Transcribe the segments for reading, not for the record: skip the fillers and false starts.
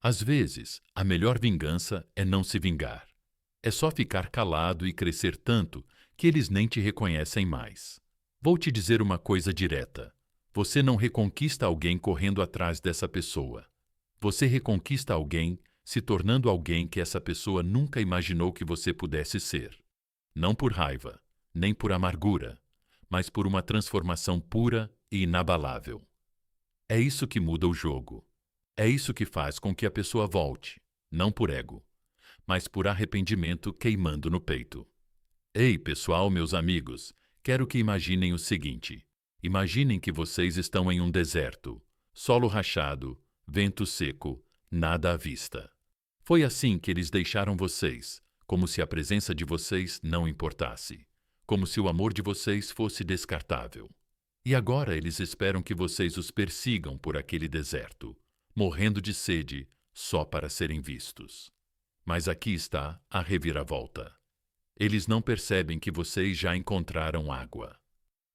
Às vezes, a melhor vingança é não se vingar. É só ficar calado e crescer tanto que eles nem te reconhecem mais. Vou te dizer uma coisa direta. Você não reconquista alguém correndo atrás dessa pessoa. Você reconquista alguém se tornando alguém que essa pessoa nunca imaginou que você pudesse ser. Não por raiva, nem por amargura, mas por uma transformação pura e inabalável. É isso que muda o jogo. É isso que faz com que a pessoa volte, não por ego, mas por arrependimento queimando no peito. Ei, pessoal, meus amigos, quero que imaginem o seguinte. Imaginem que vocês estão em um deserto, solo rachado, vento seco, nada à vista. Foi assim que eles deixaram vocês, como se a presença de vocês não importasse, como se o amor de vocês fosse descartável. E agora eles esperam que vocês os persigam por aquele deserto, morrendo de sede, só para serem vistos. Mas aqui está a reviravolta. Eles não percebem que vocês já encontraram água.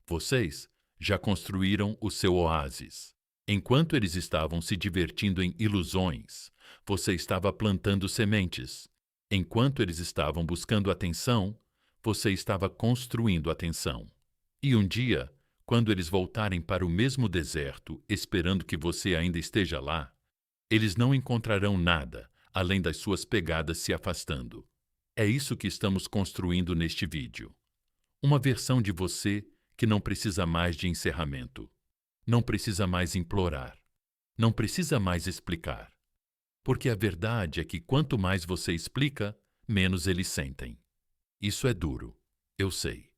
Vocês já construíram o seu oásis. Enquanto eles estavam se divertindo em ilusões, você estava plantando sementes. Enquanto eles estavam buscando atenção, você estava construindo atenção. E um dia, quando eles voltarem para o mesmo deserto, esperando que você ainda esteja lá, eles não encontrarão nada além das suas pegadas se afastando. É isso que estamos construindo neste vídeo. Uma versão de você que não precisa mais de encerramento. Não precisa mais implorar. Não precisa mais explicar. Porque a verdade é que quanto mais você explica, menos eles sentem. Isso é duro, eu sei.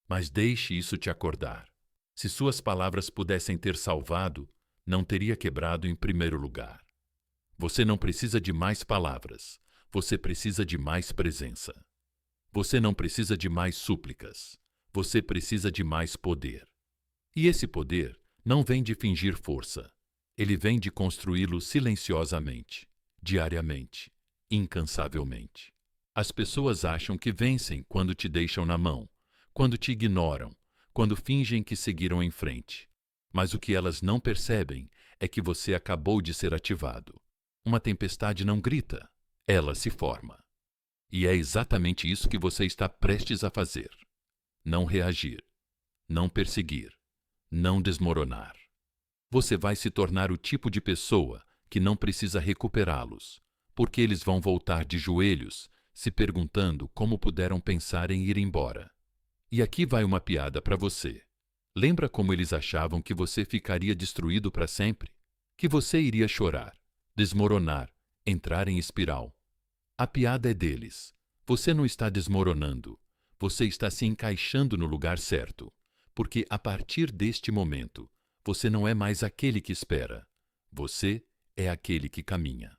Mas deixe isso te acordar. Se suas palavras pudessem ter salvado, não teria quebrado em primeiro lugar. Você não precisa de mais palavras. Você precisa de mais presença. Você não precisa de mais súplicas. Você precisa de mais poder. E esse poder não vem de fingir força. Ele vem de construí-lo silenciosamente, diariamente, incansavelmente. As pessoas acham que vencem quando te deixam na mão, quando te ignoram, quando fingem que seguiram em frente. Mas o que elas não percebem é que você acabou de ser ativado. Uma tempestade não grita, ela se forma. E é exatamente isso que você está prestes a fazer. Não reagir, não perseguir, não desmoronar. Você vai se tornar o tipo de pessoa que não precisa recuperá-los, porque eles vão voltar de joelhos, se perguntando como puderam pensar em ir embora. E aqui vai uma piada para você. Lembra como eles achavam que você ficaria destruído para sempre? Que você iria chorar, desmoronar, entrar em espiral. A piada é deles. Você não está desmoronando. Você está se encaixando no lugar certo. Porque a partir deste momento, você não é mais aquele que espera. Você é aquele que caminha.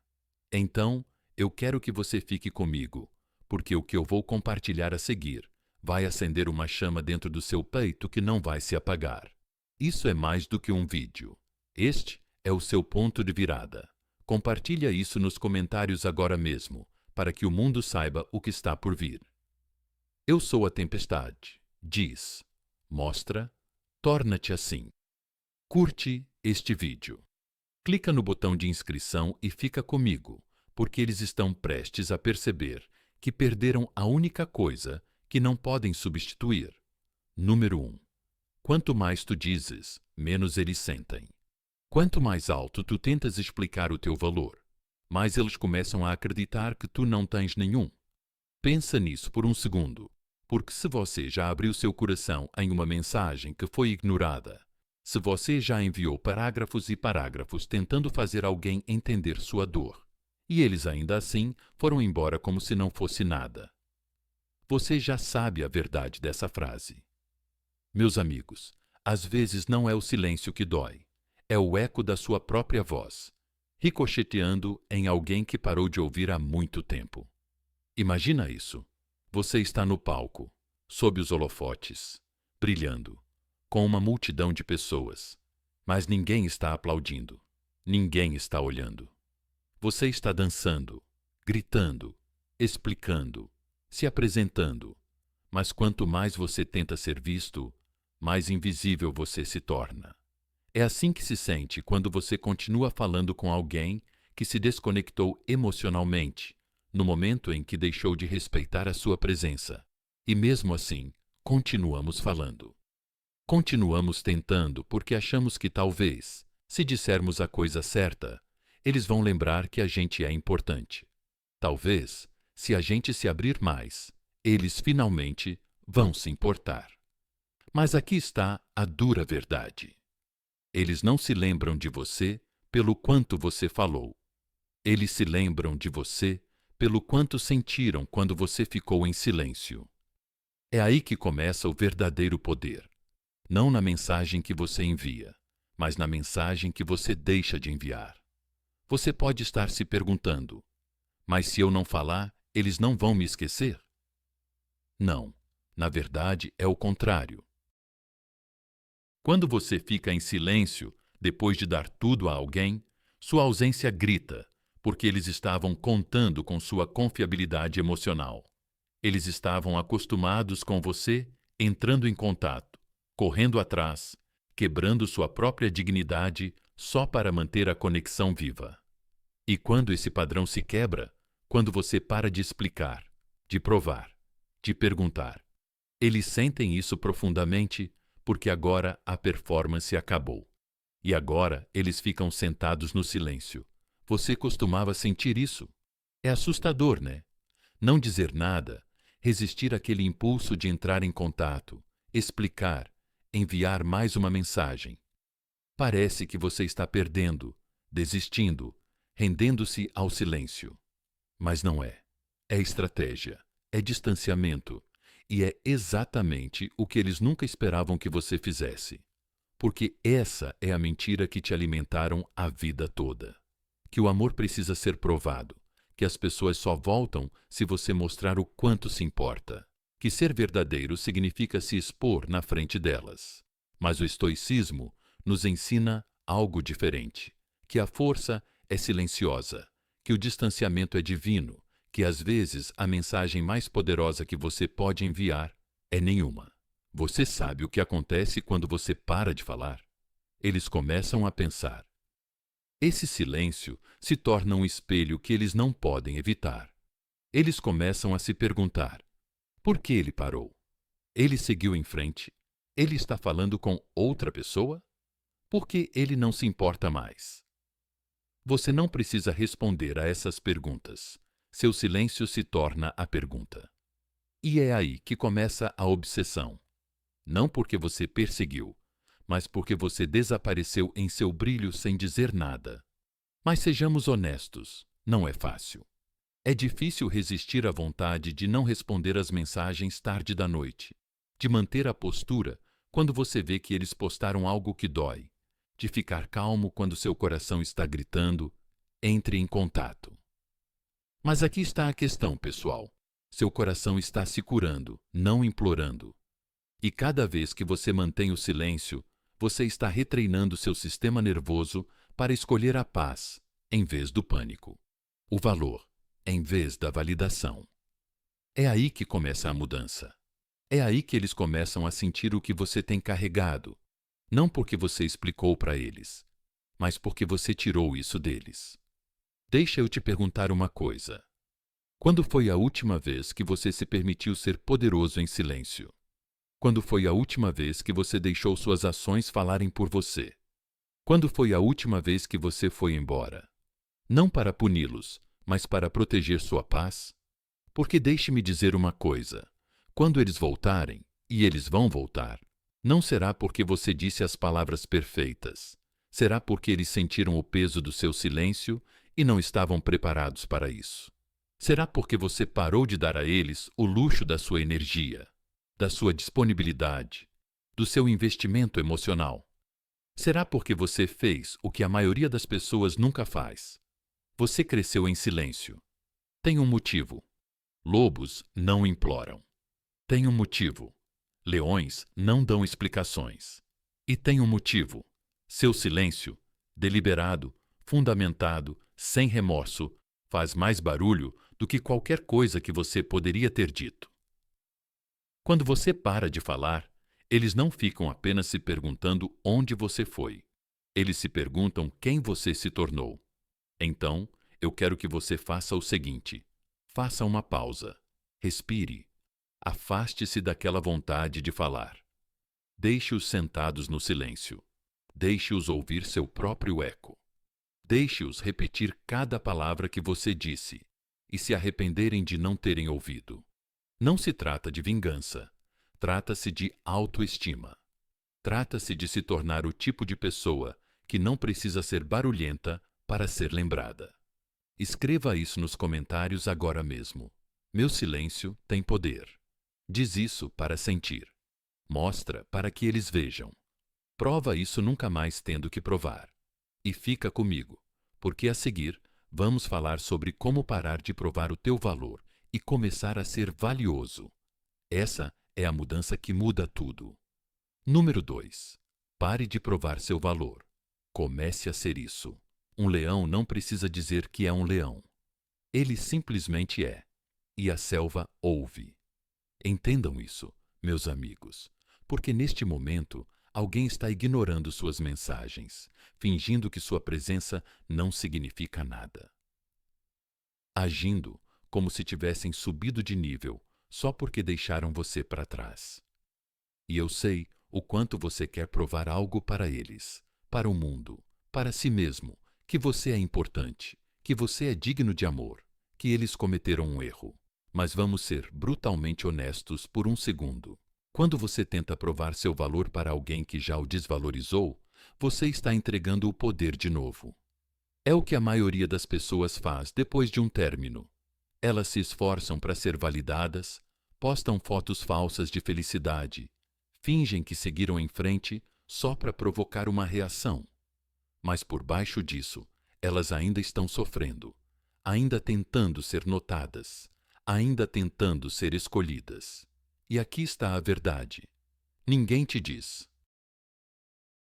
Então, eu quero que você fique comigo, porque o que eu vou compartilhar a seguir vai acender uma chama dentro do seu peito que não vai se apagar. Isso é mais do que um vídeo. Este é o seu ponto de virada. Compartilha isso nos comentários agora mesmo, para que o mundo saiba o que está por vir. Eu sou a tempestade. Diz, mostra, torna-te assim. Curte este vídeo. Clica no botão de inscrição e fica comigo, porque eles estão prestes a perceber que perderam a única coisa que não podem substituir. Número 1. Quanto mais tu dizes, menos eles sentem. Quanto mais alto tu tentas explicar o teu valor, mais eles começam a acreditar que tu não tens nenhum. Pensa nisso por um segundo, porque se você já abriu seu coração em uma mensagem que foi ignorada, se você já enviou parágrafos e parágrafos tentando fazer alguém entender sua dor, e eles ainda assim foram embora como se não fosse nada, você já sabe a verdade dessa frase. Meus amigos, às vezes não é o silêncio que dói, é o eco da sua própria voz, ricocheteando em alguém que parou de ouvir há muito tempo. Imagina isso. Você está no palco, sob os holofotes, brilhando, com uma multidão de pessoas, mas ninguém está aplaudindo, ninguém está olhando. Você está dançando, gritando, explicando, se apresentando, mas quanto mais você tenta ser visto, mais invisível você se torna. É assim que se sente quando você continua falando com alguém que se desconectou emocionalmente no momento em que deixou de respeitar a sua presença. E mesmo assim, continuamos falando. Continuamos tentando porque achamos que talvez, se dissermos a coisa certa, eles vão lembrar que a gente é importante. Talvez, se a gente se abrir mais, eles finalmente vão se importar. Mas aqui está a dura verdade. Eles não se lembram de você pelo quanto você falou. Eles se lembram de você pelo quanto sentiram quando você ficou em silêncio. É aí que começa o verdadeiro poder. Não na mensagem que você envia, mas na mensagem que você deixa de enviar. Você pode estar se perguntando: mas se eu não falar, eles não vão me esquecer? Não, na verdade é o contrário. Quando você fica em silêncio, depois de dar tudo a alguém, sua ausência grita, porque eles estavam contando com sua confiabilidade emocional. Eles estavam acostumados com você entrando em contato, correndo atrás, quebrando sua própria dignidade só para manter a conexão viva. E quando esse padrão se quebra, quando você para de explicar, de provar, de perguntar, eles sentem isso profundamente porque agora a performance acabou. E agora eles ficam sentados no silêncio. Você costumava sentir isso? É assustador, né? Não dizer nada, resistir àquele impulso de entrar em contato, explicar, enviar mais uma mensagem. Parece que você está perdendo, desistindo, rendendo-se ao silêncio. Mas não é. É estratégia, é distanciamento, e é exatamente o que eles nunca esperavam que você fizesse. Porque essa é a mentira que te alimentaram a vida toda. Que o amor precisa ser provado, que as pessoas só voltam se você mostrar o quanto se importa, que ser verdadeiro significa se expor na frente delas. Mas o estoicismo nos ensina algo diferente, que a força é silenciosa, que o distanciamento é divino, que às vezes a mensagem mais poderosa que você pode enviar é nenhuma. Você sabe o que acontece quando você para de falar? Eles começam a pensar. Esse silêncio se torna um espelho que eles não podem evitar. Eles começam a se perguntar: por que ele parou? Ele seguiu em frente? Ele está falando com outra pessoa? Por que ele não se importa mais? Você não precisa responder a essas perguntas. Seu silêncio se torna a pergunta. E é aí que começa a obsessão. Não porque você perseguiu, mas porque você desapareceu em seu brilho sem dizer nada. Mas sejamos honestos, não é fácil. É difícil resistir à vontade de não responder às mensagens tarde da noite, de manter a postura quando você vê que eles postaram algo que dói, de ficar calmo quando seu coração está gritando: entre em contato. Mas aqui está a questão, pessoal. Seu coração está se curando, não implorando. E cada vez que você mantém o silêncio, você está retreinando seu sistema nervoso para escolher a paz, em vez do pânico. O valor, em vez da validação. É aí que começa a mudança. É aí que eles começam a sentir o que você tem carregado, não porque você explicou para eles, mas porque você tirou isso deles. Deixa eu te perguntar uma coisa. Quando foi a última vez que você se permitiu ser poderoso em silêncio? Quando foi a última vez que você deixou suas ações falarem por você? Quando foi a última vez que você foi embora? Não para puni-los, mas para proteger sua paz? Porque deixe-me dizer uma coisa. Quando eles voltarem, e eles vão voltar, não será porque você disse as palavras perfeitas. Será porque eles sentiram o peso do seu silêncio e não estavam preparados para isso. Será porque você parou de dar a eles o luxo da sua energia, da sua disponibilidade, do seu investimento emocional. Será porque você fez o que a maioria das pessoas nunca faz. Você cresceu em silêncio. Tem um motivo. Lobos não imploram. Tem um motivo. Leões não dão explicações. E tem um motivo. Seu silêncio, deliberado, fundamentado, sem remorso, faz mais barulho do que qualquer coisa que você poderia ter dito. Quando você para de falar, eles não ficam apenas se perguntando onde você foi. Eles se perguntam quem você se tornou. Então, eu quero que você faça o seguinte: faça uma pausa, respire, afaste-se daquela vontade de falar. Deixe-os sentados no silêncio. Deixe-os ouvir seu próprio eco. Deixe-os repetir cada palavra que você disse e se arrependerem de não terem ouvido. Não se trata de vingança. Trata-se de autoestima. Trata-se de se tornar o tipo de pessoa que não precisa ser barulhenta para ser lembrada. Escreva isso nos comentários agora mesmo. Meu silêncio tem poder. Diz isso para sentir. Mostra para que eles vejam. Prova isso nunca mais tendo que provar. E fica comigo, porque a seguir vamos falar sobre como parar de provar o teu valor e começar a ser valioso. Essa é a mudança que muda tudo. Número 2. Pare de provar seu valor. Comece a ser isso. Um leão não precisa dizer que é um leão. Ele simplesmente é. E a selva ouve. Entendam isso, meus amigos, porque neste momento alguém está ignorando suas mensagens, fingindo que sua presença não significa nada. Agindo como se tivessem subido de nível só porque deixaram você para trás. E eu sei o quanto você quer provar algo para eles, para o mundo, para si mesmo, que você é importante, que você é digno de amor, que eles cometeram um erro. Mas vamos ser brutalmente honestos por um segundo. Quando você tenta provar seu valor para alguém que já o desvalorizou, você está entregando o poder de novo. É o que a maioria das pessoas faz depois de um término. Elas se esforçam para ser validadas, postam fotos falsas de felicidade, fingem que seguiram em frente só para provocar uma reação. Mas por baixo disso, elas ainda estão sofrendo, ainda tentando ser notadas, ainda tentando ser escolhidas. E aqui está a verdade. Ninguém te diz.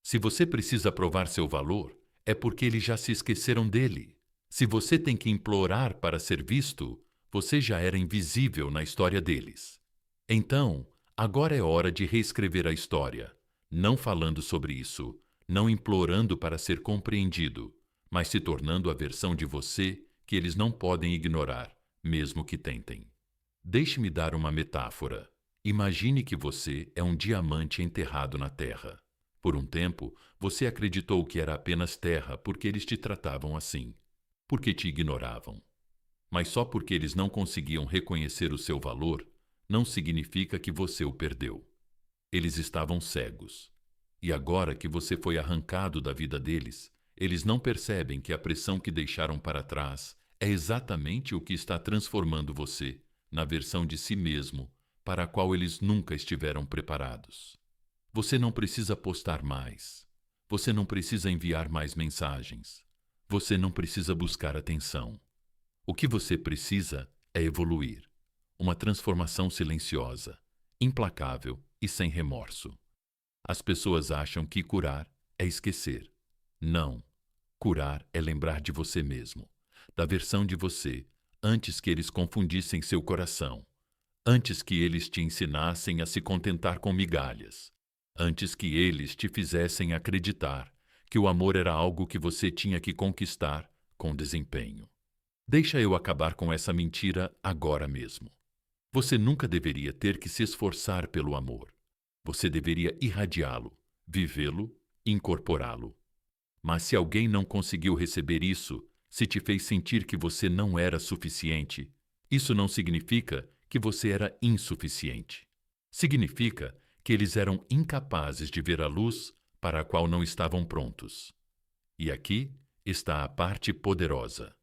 Se você precisa provar seu valor, é porque eles já se esqueceram dele. Se você tem que implorar para ser visto, você já era invisível na história deles. Então, agora é hora de reescrever a história, não falando sobre isso, não implorando para ser compreendido, mas se tornando a versão de você que eles não podem ignorar, mesmo que tentem. Deixe-me dar uma metáfora. Imagine que você é um diamante enterrado na terra. Por um tempo, você acreditou que era apenas terra porque eles te tratavam assim, porque te ignoravam. Mas só porque eles não conseguiam reconhecer o seu valor, não significa que você o perdeu. Eles estavam cegos. E agora que você foi arrancado da vida deles, eles não percebem que a pressão que deixaram para trás é exatamente o que está transformando você na versão de si mesmo para a qual eles nunca estiveram preparados. Você não precisa postar mais. Você não precisa enviar mais mensagens. Você não precisa buscar atenção. O que você precisa é evoluir. Uma transformação silenciosa, implacável e sem remorso. As pessoas acham que curar é esquecer. Não. Curar é lembrar de você mesmo, da versão de você, antes que eles confundissem seu coração, antes que eles te ensinassem a se contentar com migalhas, antes que eles te fizessem acreditar que o amor era algo que você tinha que conquistar com desempenho. Deixa eu acabar com essa mentira agora mesmo. Você nunca deveria ter que se esforçar pelo amor. Você deveria irradiá-lo, vivê-lo, incorporá-lo. Mas se alguém não conseguiu receber isso, se te fez sentir que você não era suficiente, isso não significa que você era insuficiente. Significa que eles eram incapazes de ver a luz para a qual não estavam prontos. E aqui está a parte poderosa.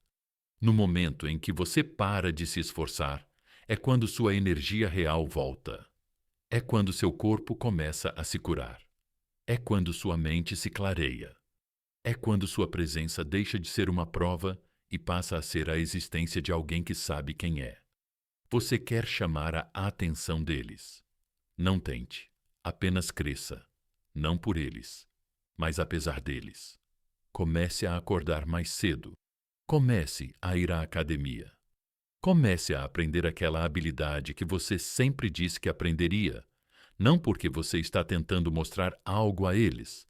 No momento em que você para de se esforçar, é quando sua energia real volta. É quando seu corpo começa a se curar. É quando sua mente se clareia. É quando sua presença deixa de ser uma prova e passa a ser a existência de alguém que sabe quem é. Você quer chamar a atenção deles. Não tente, apenas cresça. Não por eles, mas apesar deles. Comece a acordar mais cedo. Comece a ir à academia. Comece a aprender aquela habilidade que você sempre disse que aprenderia, não porque você está tentando mostrar algo a eles,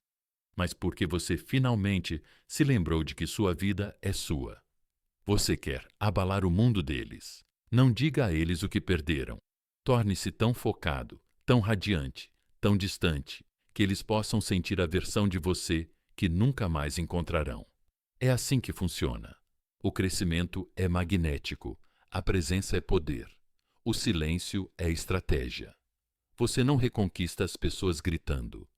mas porque você finalmente se lembrou de que sua vida é sua. Você quer abalar o mundo deles. Não diga a eles o que perderam. Torne-se tão focado, tão radiante, tão distante, que eles possam sentir a versão de você que nunca mais encontrarão. É assim que funciona. O crescimento é magnético, a presença é poder, o silêncio é estratégia. Você não reconquista as pessoas gritando.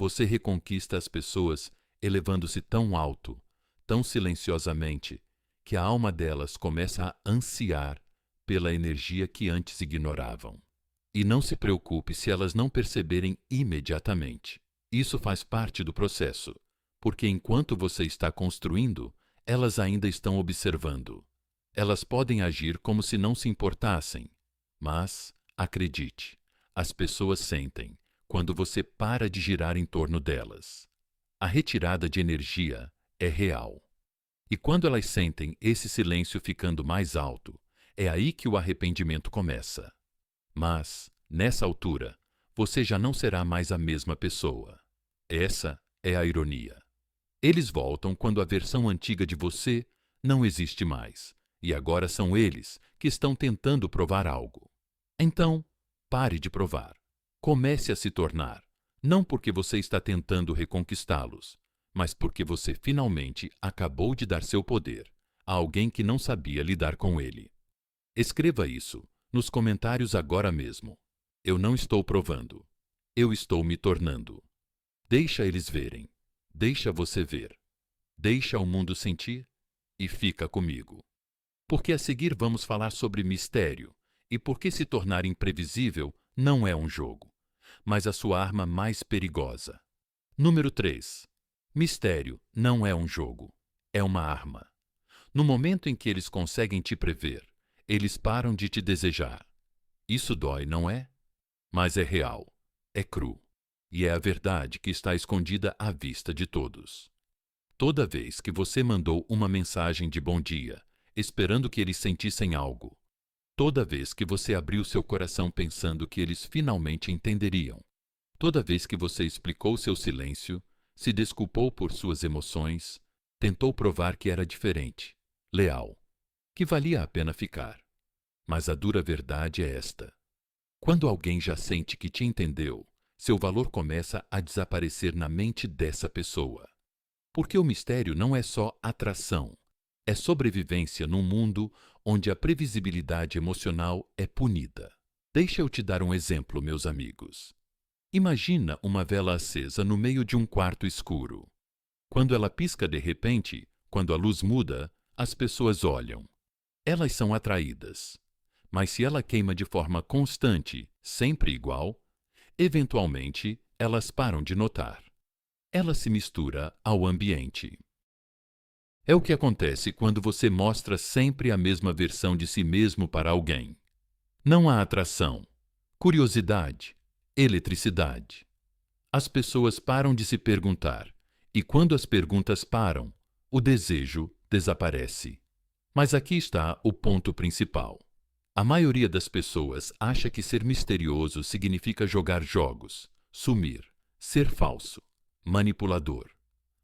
Você reconquista as pessoas elevando-se tão alto, tão silenciosamente, que a alma delas começa a ansiar pela energia que antes ignoravam. E não se preocupe se elas não perceberem imediatamente. Isso faz parte do processo, porque enquanto você está construindo, elas ainda estão observando. Elas podem agir como se não se importassem, mas, acredite, as pessoas sentem quando você para de girar em torno delas. A retirada de energia é real. E quando elas sentem esse silêncio ficando mais alto, é aí que o arrependimento começa. Mas, nessa altura, você já não será mais a mesma pessoa. Essa é a ironia. Eles voltam quando a versão antiga de você não existe mais, e agora são eles que estão tentando provar algo. Então, pare de provar. Comece a se tornar, não porque você está tentando reconquistá-los, mas porque você finalmente acabou de dar seu poder a alguém que não sabia lidar com ele. Escreva isso nos comentários agora mesmo. Eu não estou provando. Eu estou me tornando. Deixa eles verem. Deixa você ver. Deixa o mundo sentir e fica comigo. Porque a seguir vamos falar sobre mistério e por que se tornar imprevisível não é um jogo, mas a sua arma mais perigosa. Número 3. Mistério não é um jogo, é uma arma. No momento em que eles conseguem te prever, eles param de te desejar. Isso dói, não é? Mas é real, é cru, e é a verdade que está escondida à vista de todos. Toda vez que você mandou uma mensagem de bom dia, esperando que eles sentissem algo, toda vez que você abriu seu coração pensando que eles finalmente entenderiam, toda vez que você explicou seu silêncio, se desculpou por suas emoções, tentou provar que era diferente, leal, que valia a pena ficar. Mas a dura verdade é esta. Quando alguém já sente que te entendeu, seu valor começa a desaparecer na mente dessa pessoa. Porque o mistério não é só atração, é sobrevivência num mundo onde a previsibilidade emocional é punida. Deixa eu te dar um exemplo, meus amigos. Imagina uma vela acesa no meio de um quarto escuro. Quando ela pisca de repente, quando a luz muda, as pessoas olham. Elas são atraídas. Mas se ela queima de forma constante, sempre igual, eventualmente elas param de notar. Ela se mistura ao ambiente. É o que acontece quando você mostra sempre a mesma versão de si mesmo para alguém. Não há atração, curiosidade, eletricidade. As pessoas param de se perguntar, e quando as perguntas param, o desejo desaparece. Mas aqui está o ponto principal. A maioria das pessoas acha que ser misterioso significa jogar jogos, sumir, ser falso, manipulador.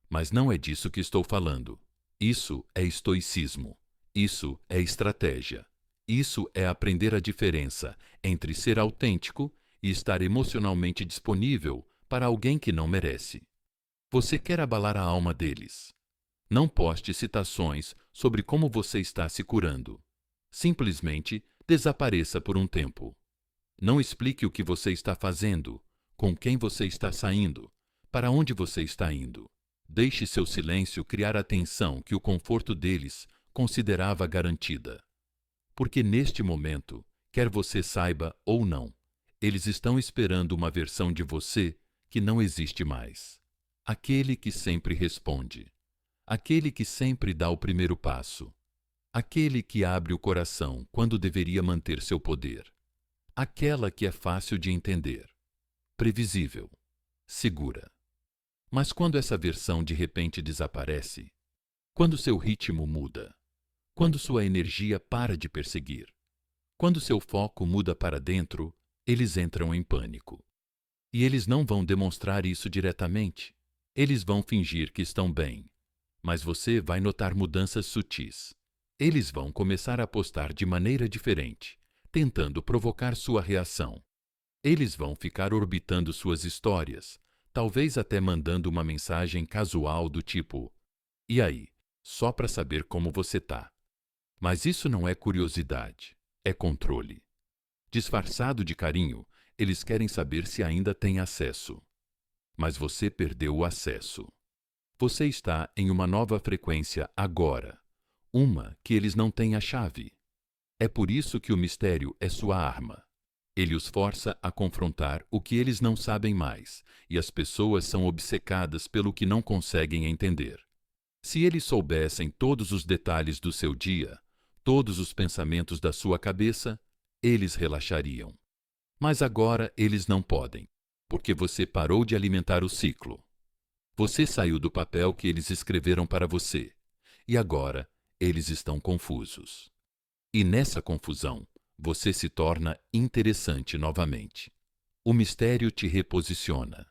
Mas não é disso que estou falando. Isso é estoicismo. Isso é estratégia. Isso é aprender a diferença entre ser autêntico e estar emocionalmente disponível para alguém que não merece. Você quer abalar a alma deles. Não poste citações sobre como você está se curando. Simplesmente desapareça por um tempo. Não explique o que você está fazendo, com quem você está saindo, para onde você está indo. Deixe seu silêncio criar a tensão que o conforto deles considerava garantida. Porque neste momento, quer você saiba ou não, eles estão esperando uma versão de você que não existe mais. Aquele que sempre responde. Aquele que sempre dá o primeiro passo. Aquele que abre o coração quando deveria manter seu poder. Aquela que é fácil de entender. Previsível. Segura. Mas quando essa versão de repente desaparece, quando seu ritmo muda, quando sua energia para de perseguir, quando seu foco muda para dentro, eles entram em pânico. E eles não vão demonstrar isso diretamente. Eles vão fingir que estão bem, mas você vai notar mudanças sutis. Eles vão começar a postar de maneira diferente, tentando provocar sua reação. Eles vão ficar orbitando suas histórias, talvez até mandando uma mensagem casual do tipo: "E aí?", só para saber como você tá. Mas isso não é curiosidade, é controle. Disfarçado de carinho, eles querem saber se ainda tem acesso. Mas você perdeu o acesso. Você está em uma nova frequência agora, uma que eles não têm a chave. É por isso que o mistério é sua arma. Ele os força a confrontar o que eles não sabem mais, e as pessoas são obcecadas pelo que não conseguem entender. Se eles soubessem todos os detalhes do seu dia, todos os pensamentos da sua cabeça, eles relaxariam. Mas agora eles não podem, porque você parou de alimentar o ciclo. Você saiu do papel que eles escreveram para você, e agora eles estão confusos. E nessa confusão, você se torna interessante novamente. O mistério te reposiciona.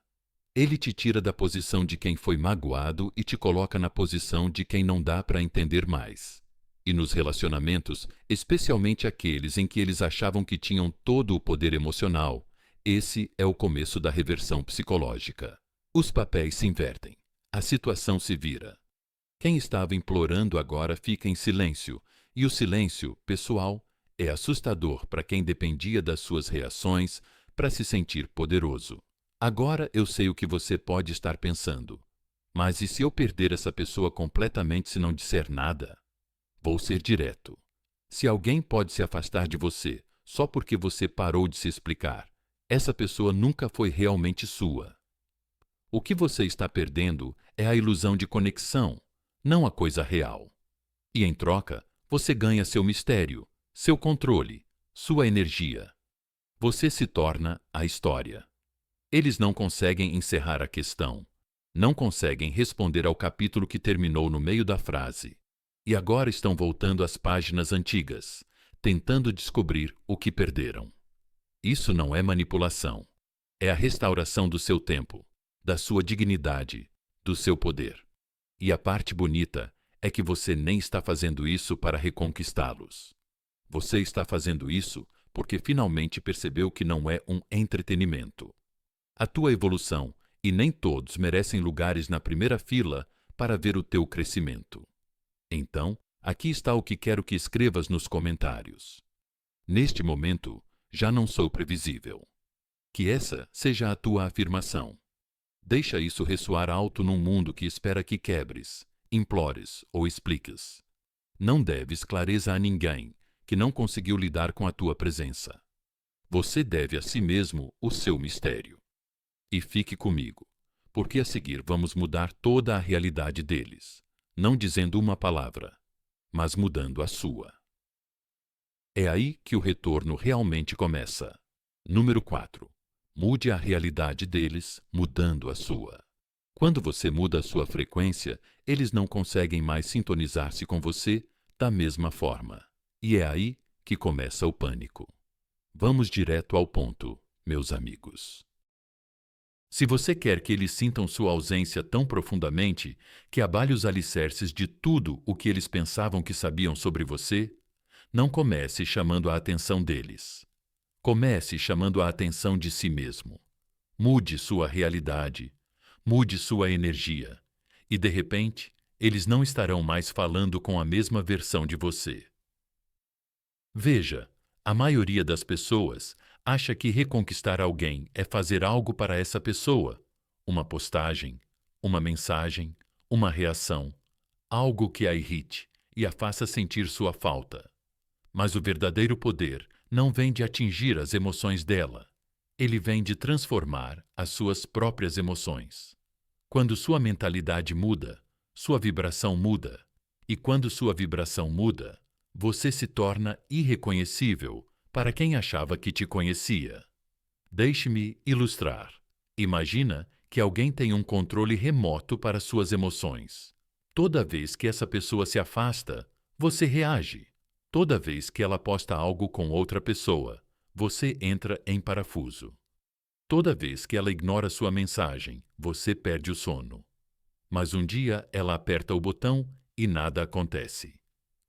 Ele te tira da posição de quem foi magoado e te coloca na posição de quem não dá para entender mais. E nos relacionamentos, especialmente aqueles em que eles achavam que tinham todo o poder emocional, esse é o começo da reversão psicológica. Os papéis se invertem. A situação se vira. Quem estava implorando agora fica em silêncio, e o silêncio, pessoal, é assustador para quem dependia das suas reações para se sentir poderoso. Agora eu sei o que você pode estar pensando. Mas e se eu perder essa pessoa completamente se não disser nada? Vou ser direto. Se alguém pode se afastar de você só porque você parou de se explicar, essa pessoa nunca foi realmente sua. O que você está perdendo é a ilusão de conexão, não a coisa real. E em troca, você ganha seu mistério, seu controle, sua energia. Você se torna a história. Eles não conseguem encerrar a questão. Não conseguem responder ao capítulo que terminou no meio da frase. E agora estão voltando às páginas antigas, tentando descobrir o que perderam. Isso não é manipulação. É a restauração do seu tempo, da sua dignidade, do seu poder. E a parte bonita é que você nem está fazendo isso para reconquistá-los. Você está fazendo isso porque finalmente percebeu que não é um entretenimento. A tua evolução, e nem todos merecem lugares na primeira fila para ver o teu crescimento. Então, aqui está o que quero que escrevas nos comentários. Neste momento, já não sou previsível. Que essa seja a tua afirmação. Deixa isso ressoar alto num mundo que espera que quebres, implores ou expliques. Não deves clareza a ninguém que não conseguiu lidar com a tua presença. Você deve a si mesmo o seu mistério. E fique comigo, porque a seguir vamos mudar toda a realidade deles, não dizendo uma palavra, mas mudando a sua. É aí que o retorno realmente começa. Número 4. Mude a realidade deles, mudando a sua. Quando você muda a sua frequência, eles não conseguem mais sintonizar-se com você da mesma forma. E é aí que começa o pânico. Vamos direto ao ponto, meus amigos. Se você quer que eles sintam sua ausência tão profundamente que abale os alicerces de tudo o que eles pensavam que sabiam sobre você, não comece chamando a atenção deles. Comece chamando a atenção de si mesmo. Mude sua realidade, mude sua energia, e de repente, eles não estarão mais falando com a mesma versão de você. Veja, a maioria das pessoas acha que reconquistar alguém é fazer algo para essa pessoa, uma postagem, uma mensagem, uma reação, algo que a irrite e a faça sentir sua falta. Mas o verdadeiro poder não vem de atingir as emoções dela, ele vem de transformar as suas próprias emoções. Quando sua mentalidade muda, sua vibração muda, e quando sua vibração muda, você se torna irreconhecível para quem achava que te conhecia. Deixe-me ilustrar. Imagina que alguém tem um controle remoto para suas emoções. Toda vez que essa pessoa se afasta, você reage. Toda vez que ela posta algo com outra pessoa, você entra em parafuso. Toda vez que ela ignora sua mensagem, você perde o sono. Mas um dia ela aperta o botão e nada acontece.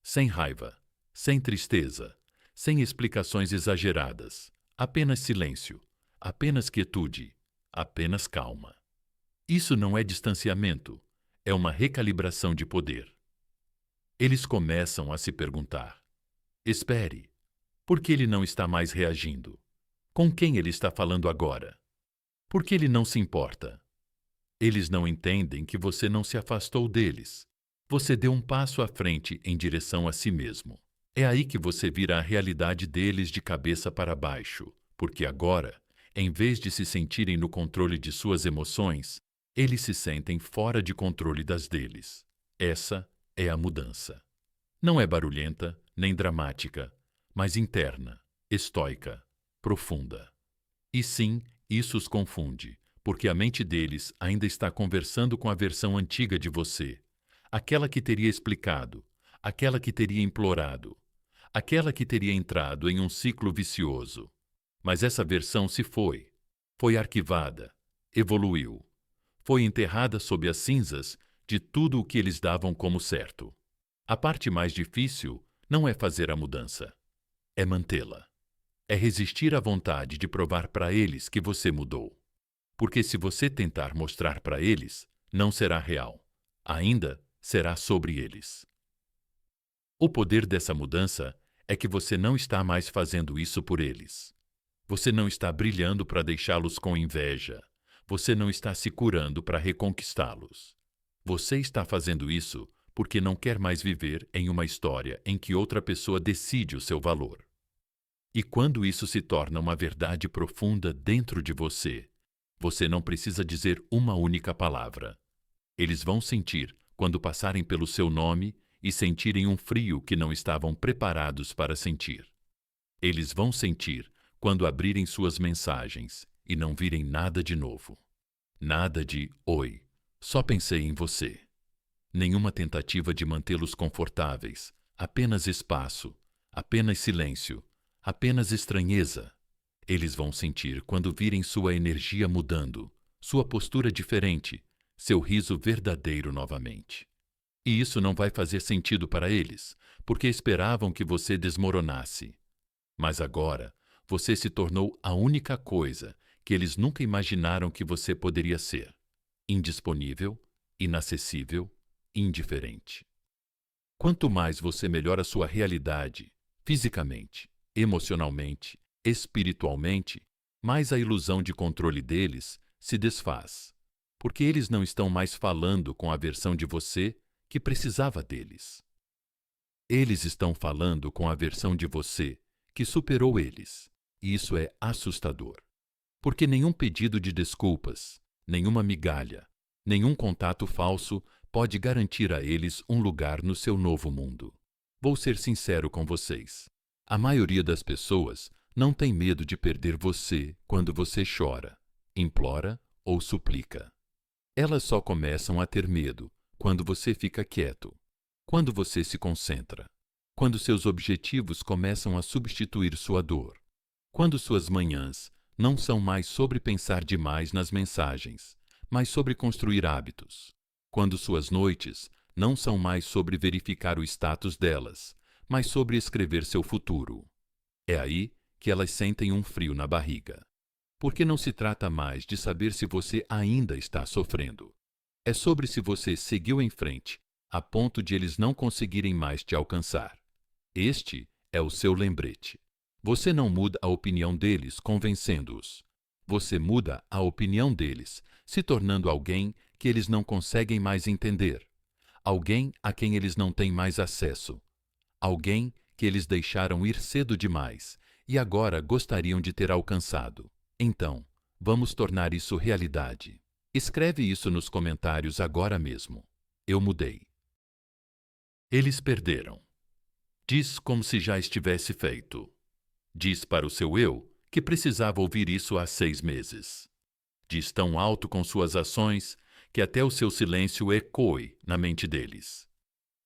Sem raiva, sem tristeza, sem explicações exageradas, apenas silêncio, apenas quietude, apenas calma. Isso não é distanciamento, é uma recalibração de poder. Eles começam a se perguntar: espere, por que ele não está mais reagindo? Com quem ele está falando agora? Por que ele não se importa? Eles não entendem que você não se afastou deles. Você deu um passo à frente em direção a si mesmo. É aí que você vira a realidade deles de cabeça para baixo, porque agora, em vez de se sentirem no controle de suas emoções, eles se sentem fora de controle das deles. Essa é a mudança. Não é barulhenta, nem dramática, mas interna, estoica, profunda. E sim, isso os confunde, porque a mente deles ainda está conversando com a versão antiga de você, aquela que teria explicado, aquela que teria implorado, aquela que teria entrado em um ciclo vicioso. Mas essa versão se foi arquivada, evoluiu, foi enterrada sob as cinzas de tudo o que eles davam como certo. A parte mais difícil não é fazer a mudança, é mantê-la. É resistir à vontade de provar para eles que você mudou. Porque se você tentar mostrar para eles, não será real. Ainda será sobre eles. O poder dessa mudança é que você não está mais fazendo isso por eles. Você não está brilhando para deixá-los com inveja. Você não está se curando para reconquistá-los. Você está fazendo isso porque não quer mais viver em uma história em que outra pessoa decide o seu valor. E quando isso se torna uma verdade profunda dentro de você, você não precisa dizer uma única palavra. Eles vão sentir quando passarem pelo seu nome e sentirem um frio que não estavam preparados para sentir. Eles vão sentir quando abrirem suas mensagens e não virem nada de novo. Nada de "Oi, só pensei em você". Nenhuma tentativa de mantê-los confortáveis, apenas espaço, apenas silêncio, apenas estranheza. Eles vão sentir quando virem sua energia mudando, sua postura diferente, seu riso verdadeiro novamente. E isso não vai fazer sentido para eles, porque esperavam que você desmoronasse. Mas agora, você se tornou a única coisa que eles nunca imaginaram que você poderia ser: indisponível, inacessível, indiferente. Quanto mais você melhora sua realidade, fisicamente, emocionalmente, espiritualmente, mais a ilusão de controle deles se desfaz, porque eles não estão mais falando com a versão de você que precisava deles. Eles estão falando com a versão de você que superou eles, e isso é assustador, porque nenhum pedido de desculpas, nenhuma migalha, nenhum contato falso pode garantir a eles um lugar no seu novo mundo. Vou ser sincero com vocês. A maioria das pessoas não tem medo de perder você quando você chora, implora ou suplica. Elas só começam a ter medo quando você fica quieto, quando você se concentra, quando seus objetivos começam a substituir sua dor, quando suas manhãs não são mais sobre pensar demais nas mensagens, mas sobre construir hábitos, quando suas noites não são mais sobre verificar o status delas, mas sobre escrever seu futuro. É aí que elas sentem um frio na barriga. Porque não se trata mais de saber se você ainda está sofrendo. É sobre se você seguiu em frente, a ponto de eles não conseguirem mais te alcançar. Este é o seu lembrete. Você não muda a opinião deles convencendo-os. Você muda a opinião deles, se tornando alguém que eles não conseguem mais entender. Alguém a quem eles não têm mais acesso. Alguém que eles deixaram ir cedo demais e agora gostariam de ter alcançado. Então, vamos tornar isso realidade. Escreve isso nos comentários agora mesmo. Eu mudei. Eles perderam. Diz como se já estivesse feito. Diz para o seu eu que precisava ouvir isso há 6 meses. Diz tão alto com suas ações que até o seu silêncio ecoe na mente deles.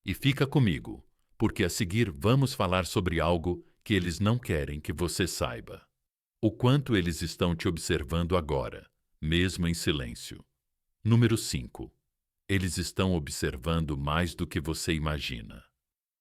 E fica comigo, porque a seguir vamos falar sobre algo que eles não querem que você saiba. O quanto eles estão te observando agora, mesmo em silêncio. Número 5. Eles estão observando mais do que você imagina.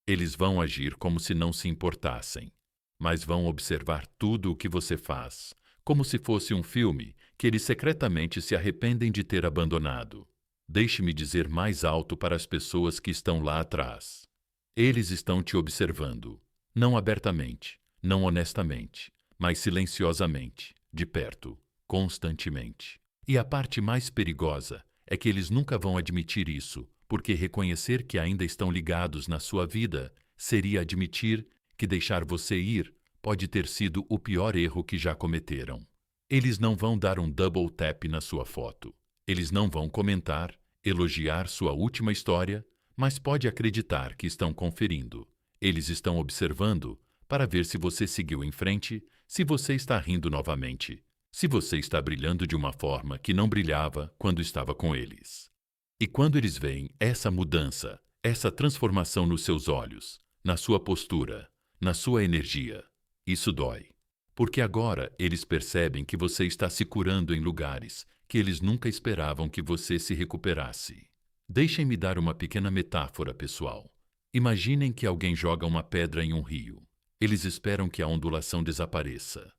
Eles vão agir como se não se importassem, mas vão observar tudo o que você faz, como se fosse um filme que eles secretamente se arrependem de ter abandonado. Deixe-me dizer mais alto para as pessoas que estão lá atrás. Eles estão te observando, não abertamente, não honestamente, mas silenciosamente, de perto, constantemente. E a parte mais perigosa é que eles nunca vão admitir isso, porque reconhecer que ainda estão ligados na sua vida seria admitir que deixar você ir pode ter sido o pior erro que já cometeram. Eles não vão dar um double tap na sua foto. Eles não vão comentar, elogiar sua última história, mas pode acreditar que estão conferindo. Eles estão observando para ver se você seguiu em frente, se você está rindo novamente, se você está brilhando de uma forma que não brilhava quando estava com eles. E quando eles veem essa mudança, essa transformação nos seus olhos, na sua postura, na sua energia, isso dói. Porque agora eles percebem que você está se curando em lugares que eles nunca esperavam que você se recuperasse. Deixem-me dar uma pequena metáfora, pessoal. Imaginem que alguém joga uma pedra em um rio. Eles esperam que a ondulação desapareça.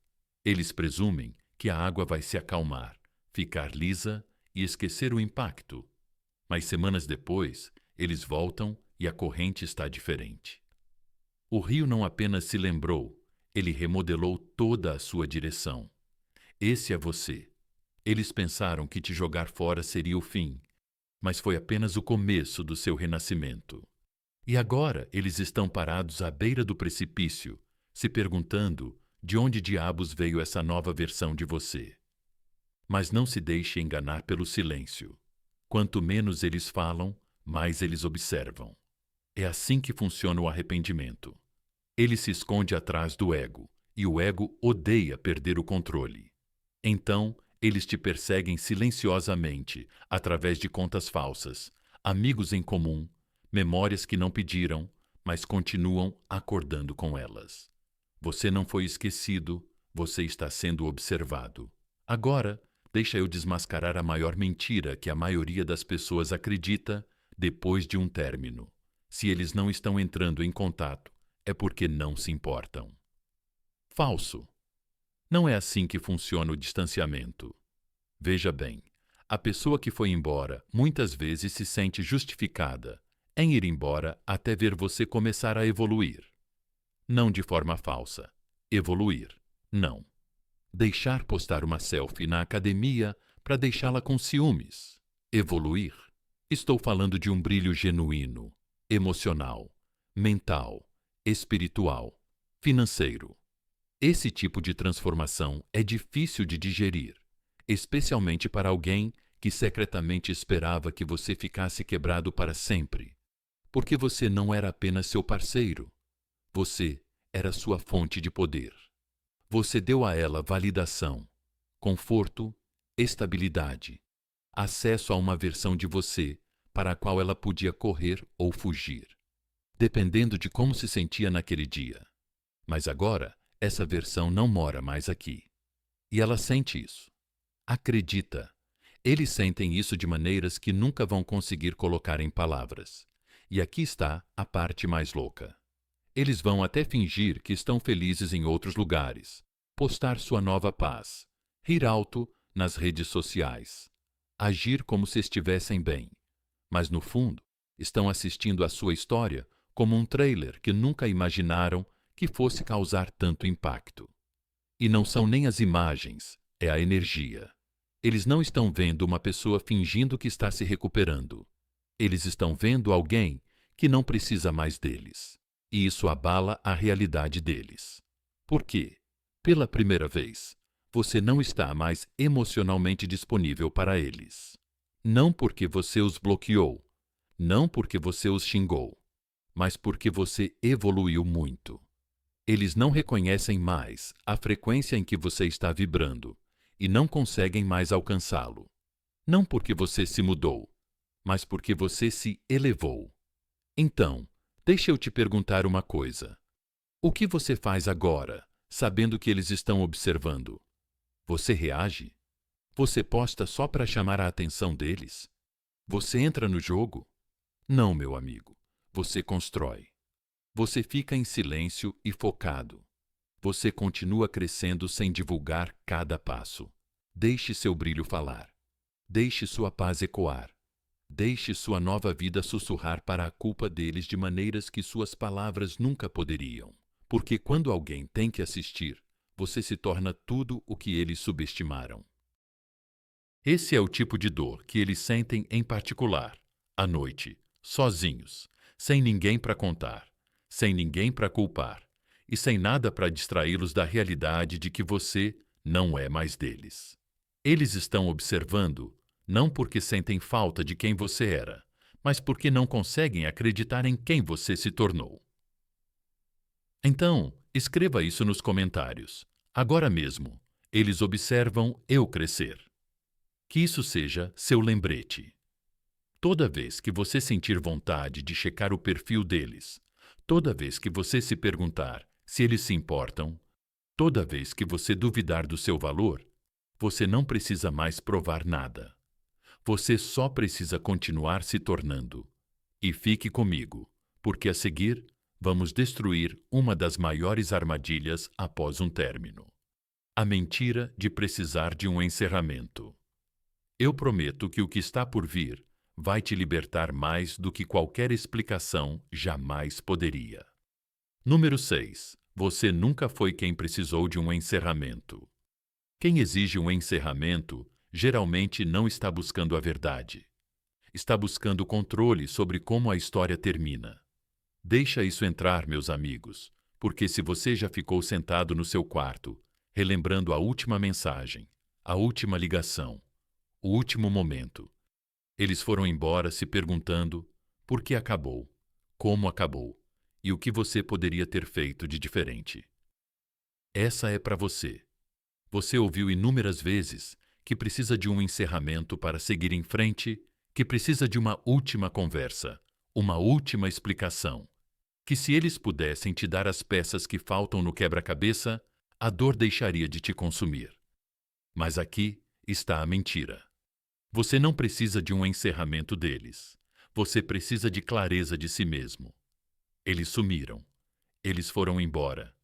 Eles presumem que a água vai se acalmar, ficar lisa e esquecer o impacto. Mas semanas depois, eles voltam e a corrente está diferente. O rio não apenas se lembrou, ele remodelou toda a sua direção. Esse é você. Eles pensaram que te jogar fora seria o fim, mas foi apenas o começo do seu renascimento. E agora eles estão parados à beira do precipício, se perguntando de onde diabos veio essa nova versão de você. Mas não se deixe enganar pelo silêncio. Quanto menos eles falam, mais eles observam. É assim que funciona o arrependimento. Ele se esconde atrás do ego, e o ego odeia perder o controle. Então, eles te perseguem silenciosamente, através de contas falsas, amigos em comum, memórias que não pediram, mas continuam acordando com elas. Você não foi esquecido, você está sendo observado. Agora, deixa eu desmascarar a maior mentira que a maioria das pessoas acredita depois de um término. Se eles não estão entrando em contato, é porque não se importam. Falso. Não é assim que funciona o distanciamento. Veja bem, a pessoa que foi embora muitas vezes se sente justificada em ir embora até ver você começar a evoluir. Não de forma falsa. Evoluir. Não. Deixar postar uma selfie na academia para deixá-la com ciúmes. Evoluir. Estou falando de um brilho genuíno, emocional, mental, espiritual, financeiro. Esse tipo de transformação é difícil de digerir, especialmente para alguém que secretamente esperava que você ficasse quebrado para sempre, porque você não era apenas seu parceiro, você era sua fonte de poder. Você deu a ela validação, conforto, estabilidade, acesso a uma versão de você para a qual ela podia correr ou fugir, dependendo de como se sentia naquele dia. Mas agora, essa versão não mora mais aqui. E ela sente isso. Acredita. Eles sentem isso de maneiras que nunca vão conseguir colocar em palavras. E aqui está a parte mais louca. Eles vão até fingir que estão felizes em outros lugares, postar sua nova paz, rir alto nas redes sociais, agir como se estivessem bem. Mas no fundo, estão assistindo a sua história como um trailer que nunca imaginaram que fosse causar tanto impacto. E não são nem as imagens, é a energia. Eles não estão vendo uma pessoa fingindo que está se recuperando. Eles estão vendo alguém que não precisa mais deles. E isso abala a realidade deles. Por quê? Pela primeira vez, você não está mais emocionalmente disponível para eles. Não porque você os bloqueou, não porque você os xingou, mas porque você evoluiu muito. Eles não reconhecem mais a frequência em que você está vibrando e não conseguem mais alcançá-lo. Não porque você se mudou, mas porque você se elevou. Então, deixa eu te perguntar uma coisa. O que você faz agora, sabendo que eles estão observando? Você reage? Você posta só para chamar a atenção deles? Você entra no jogo? Não, meu amigo. Você constrói. Você fica em silêncio e focado. Você continua crescendo sem divulgar cada passo. Deixe seu brilho falar. Deixe sua paz ecoar. Deixe sua nova vida sussurrar para a culpa deles de maneiras que suas palavras nunca poderiam. Porque quando alguém tem que assistir, você se torna tudo o que eles subestimaram. Esse é o tipo de dor que eles sentem em particular, à noite, sozinhos, sem ninguém para contar, sem ninguém para culpar e sem nada para distraí-los da realidade de que você não é mais deles. Eles estão observando, não porque sentem falta de quem você era, mas porque não conseguem acreditar em quem você se tornou. Então, escreva isso nos comentários. Agora mesmo, eles observam eu crescer. Que isso seja seu lembrete. Toda vez que você sentir vontade de checar o perfil deles, toda vez que você se perguntar se eles se importam, toda vez que você duvidar do seu valor, você não precisa mais provar nada. Você só precisa continuar se tornando. E fique comigo, porque a seguir vamos destruir uma das maiores armadilhas após um término. A mentira de precisar de um encerramento. Eu prometo que o que está por vir vai te libertar mais do que qualquer explicação jamais poderia. Número 6. Você nunca foi quem precisou de um encerramento. Quem exige um encerramento geralmente não está buscando a verdade. Está buscando controle sobre como a história termina. Deixa isso entrar, meus amigos, porque se você já ficou sentado no seu quarto, relembrando a última mensagem, a última ligação, o último momento. Eles foram embora se perguntando por que acabou, como acabou e o que você poderia ter feito de diferente. Essa é para você. Você ouviu inúmeras vezes que precisa de um encerramento para seguir em frente, que precisa de uma última conversa, uma última explicação, que se eles pudessem te dar as peças que faltam no quebra-cabeça, a dor deixaria de te consumir. Mas aqui está a mentira. Você não precisa de um encerramento deles. Você precisa de clareza de si mesmo. Eles sumiram. Eles foram embora.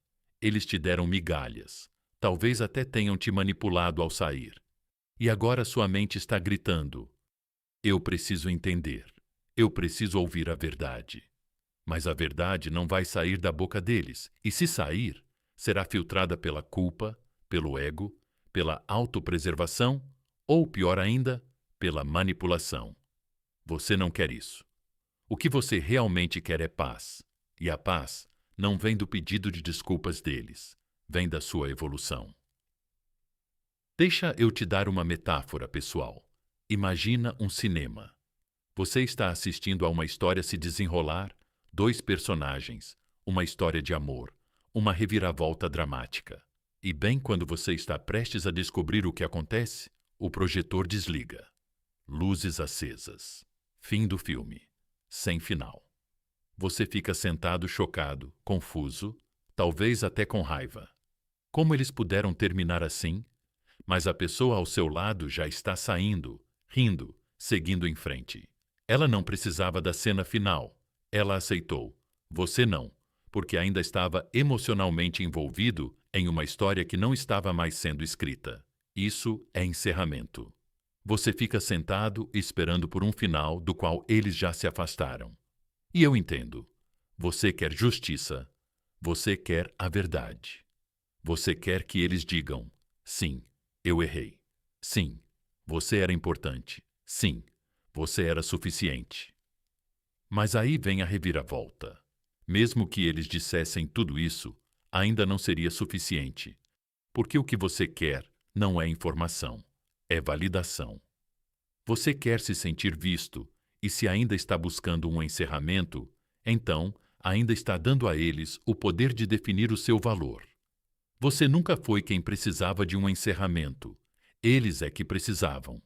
Eles te deram migalhas. Talvez até tenham te manipulado ao sair. E agora sua mente está gritando: eu preciso entender. Eu preciso ouvir a verdade. Mas a verdade não vai sair da boca deles. E se sair, será filtrada pela culpa, pelo ego, pela autopreservação ou, pior ainda, pela manipulação. Você não quer isso. O que você realmente quer é paz. E a paz não vem do pedido de desculpas deles, vem da sua evolução. Deixa eu te dar uma metáfora, pessoal. Imagina um cinema. Você está assistindo a uma história se desenrolar, dois personagens, uma história de amor, uma reviravolta dramática. E bem quando você está prestes a descobrir o que acontece, o projetor desliga. Luzes acesas. Fim do filme. Sem final. Você fica sentado chocado, confuso, talvez até com raiva. Como eles puderam terminar assim? Mas a pessoa ao seu lado já está saindo, rindo, seguindo em frente. Ela não precisava da cena final. Ela aceitou. Você não, porque ainda estava emocionalmente envolvido em uma história que não estava mais sendo escrita. Isso é encerramento. Você fica sentado esperando por um final do qual eles já se afastaram. E eu entendo. Você quer justiça. Você quer a verdade. Você quer que eles digam: sim, eu errei. Sim, você era importante. Sim, você era suficiente. Mas aí vem a reviravolta. Mesmo que eles dissessem tudo isso, ainda não seria suficiente. Porque o que você quer não é informação. É validação. Você quer se sentir visto, e se ainda está buscando um encerramento, então ainda está dando a eles o poder de definir o seu valor. Você nunca foi quem precisava de um encerramento. Eles é que precisavam.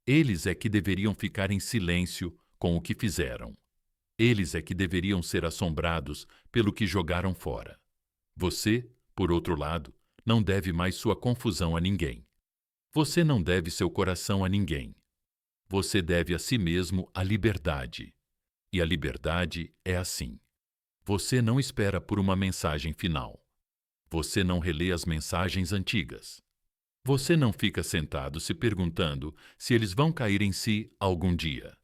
Eles é que deveriam ficar em silêncio com o que fizeram. Eles é que deveriam ser assombrados pelo que jogaram fora. Você, por outro lado, não deve mais sua confusão a ninguém. Você não deve seu coração a ninguém. Você deve a si mesmo a liberdade. E a liberdade é assim. Você não espera por uma mensagem final. Você não relê as mensagens antigas. Você não fica sentado se perguntando se eles vão cair em si algum dia.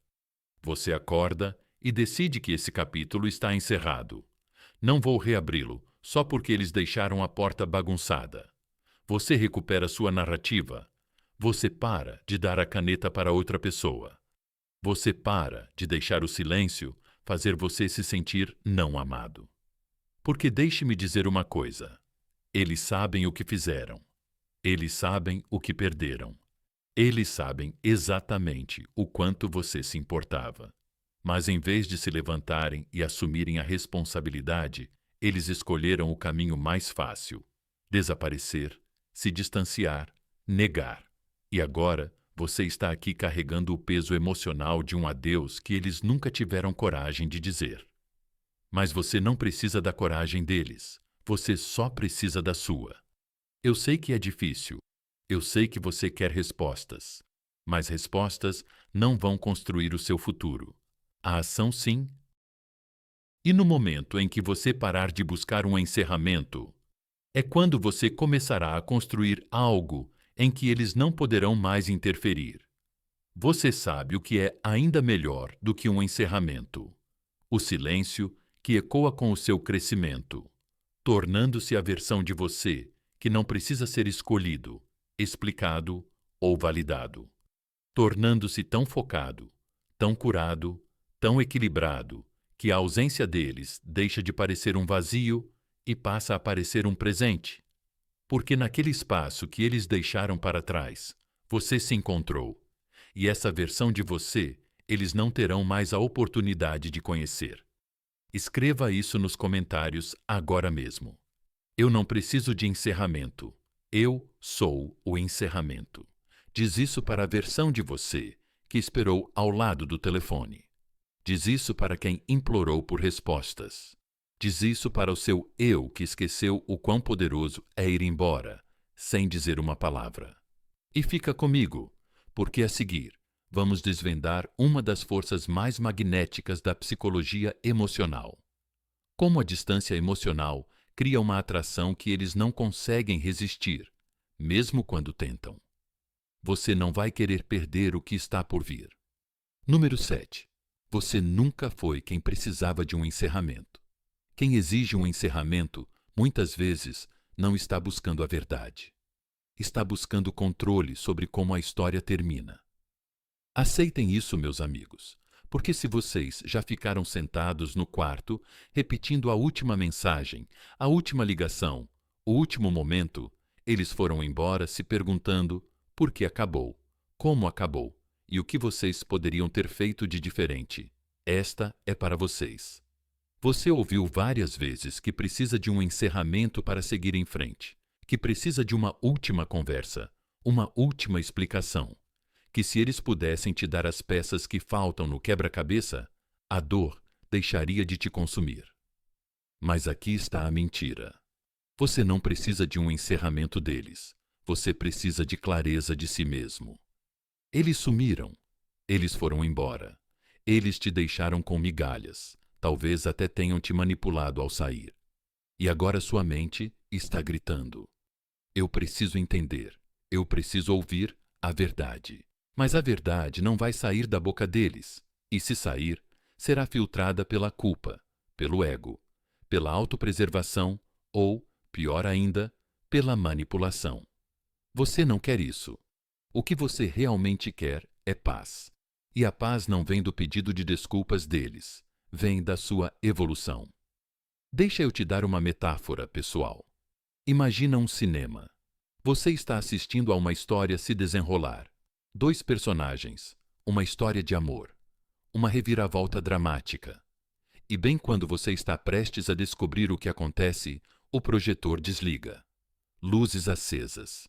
Você acorda e decide que esse capítulo está encerrado. Não vou reabri-lo só porque eles deixaram a porta bagunçada. Você recupera sua narrativa. Você para de dar a caneta para outra pessoa. Você para de deixar o silêncio fazer você se sentir não amado. Porque deixe-me dizer uma coisa. Eles sabem o que fizeram. Eles sabem o que perderam. Eles sabem exatamente o quanto você se importava. Mas em vez de se levantarem e assumirem a responsabilidade, eles escolheram o caminho mais fácil: desaparecer, se distanciar, negar. E agora você está aqui carregando o peso emocional de um adeus que eles nunca tiveram coragem de dizer. Mas você não precisa da coragem deles. Você só precisa da sua. Eu sei que é difícil. Eu sei que você quer respostas. Mas respostas não vão construir o seu futuro. A ação, sim. E no momento em que você parar de buscar um encerramento, é quando você começará a construir algo em que eles não poderão mais interferir. Você sabe o que é ainda melhor do que um encerramento: o silêncio que ecoa com o seu crescimento, tornando-se a versão de você que não precisa ser escolhido, explicado ou validado, tornando-se tão focado, tão curado, tão equilibrado, que a ausência deles deixa de parecer um vazio e passa a parecer um presente. Porque naquele espaço que eles deixaram para trás, você se encontrou, e essa versão de você eles não terão mais a oportunidade de conhecer. Escreva isso nos comentários agora mesmo. Eu não preciso de encerramento. Eu sou o encerramento. Diz isso para a versão de você que esperou ao lado do telefone. Diz isso para quem implorou por respostas. Diz isso para o seu eu que esqueceu o quão poderoso é ir embora, sem dizer uma palavra. E fica comigo, porque a seguir vamos desvendar uma das forças mais magnéticas da psicologia emocional. Como a distância emocional cria uma atração que eles não conseguem resistir, mesmo quando tentam. Você não vai querer perder o que está por vir. Número 7. Você nunca foi quem precisava de um encerramento. Quem exige um encerramento, muitas vezes, não está buscando a verdade. Está buscando controle sobre como a história termina. Aceitem isso, meus amigos, porque se vocês já ficaram sentados no quarto, repetindo a última mensagem, a última ligação, o último momento, eles foram embora se perguntando por que acabou, como acabou e o que vocês poderiam ter feito de diferente. Esta é para vocês. Você ouviu várias vezes que precisa de um encerramento para seguir em frente, que precisa de uma última conversa, uma última explicação, que se eles pudessem te dar as peças que faltam no quebra-cabeça, a dor deixaria de te consumir. Mas aqui está a mentira. Você não precisa de um encerramento deles. Você precisa de clareza de si mesmo. Eles sumiram. Eles foram embora. Eles te deixaram com migalhas. Talvez até tenham te manipulado ao sair. E agora sua mente está gritando. Eu preciso entender. Eu preciso ouvir a verdade. Mas a verdade não vai sair da boca deles. E se sair, será filtrada pela culpa, pelo ego, pela autopreservação ou, pior ainda, pela manipulação. Você não quer isso. O que você realmente quer é paz. E a paz não vem do pedido de desculpas deles. Vem da sua evolução. Deixa eu te dar uma metáfora, pessoal. Imagina um cinema. Você está assistindo a uma história se desenrolar. 2 personagens, uma história de amor, uma reviravolta dramática. E bem quando você está prestes a descobrir o que acontece, o projetor desliga. Luzes acesas.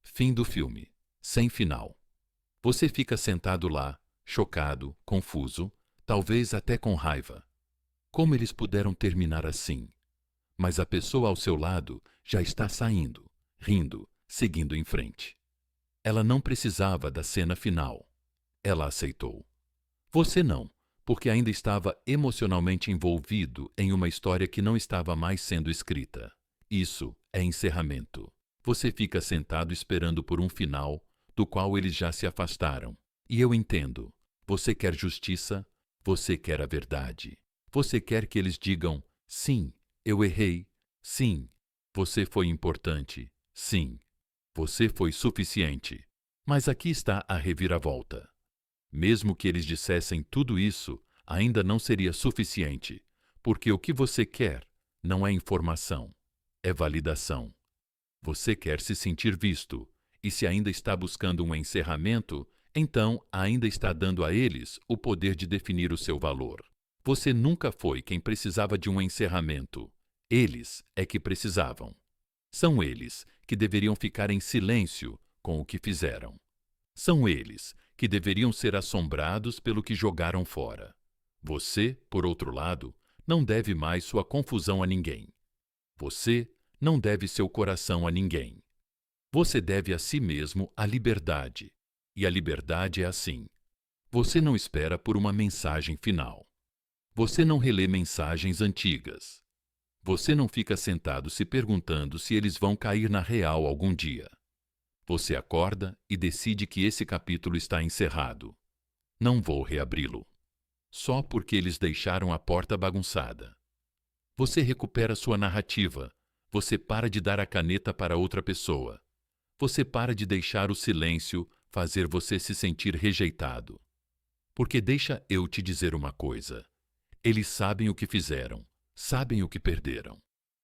Fim do filme. Sem final. Você fica sentado lá, chocado, confuso, talvez até com raiva. Como eles puderam terminar assim? Mas a pessoa ao seu lado já está saindo, rindo, seguindo em frente. Ela não precisava da cena final. ela aceitou. Você não, porque ainda estava emocionalmente envolvido em uma história que não estava mais sendo escrita. Isso é encerramento. Você fica sentado esperando por um final, do qual eles já se afastaram. E eu entendo. Você quer justiça, você quer a verdade. Você quer que eles digam: sim, eu errei. Sim, você foi importante. Sim, você foi suficiente. Mas aqui está a reviravolta. Mesmo que eles dissessem tudo isso, ainda não seria suficiente, porque o que você quer não é informação, é validação. Você quer se sentir visto, e se ainda está buscando um encerramento, então ainda está dando a eles o poder de definir o seu valor. Você nunca foi quem precisava de um encerramento. Eles é que precisavam. São eles que deveriam ficar em silêncio com o que fizeram. São eles que deveriam ser assombrados pelo que jogaram fora. Você, por outro lado, não deve mais sua confusão a ninguém. Você não deve seu coração a ninguém. Você deve a si mesmo a liberdade. E a liberdade é assim. Você não espera por uma mensagem final. Você não relê mensagens antigas. Você não fica sentado se perguntando se eles vão cair na real algum dia. Você acorda e decide que esse capítulo está encerrado. Não vou reabri-lo. Só porque eles deixaram a porta bagunçada. Você recupera sua narrativa. Você para de dar a caneta para outra pessoa. Você para de deixar o silêncio fazer você se sentir rejeitado. Porque deixa eu te dizer uma coisa. Eles sabem o que fizeram, sabem o que perderam.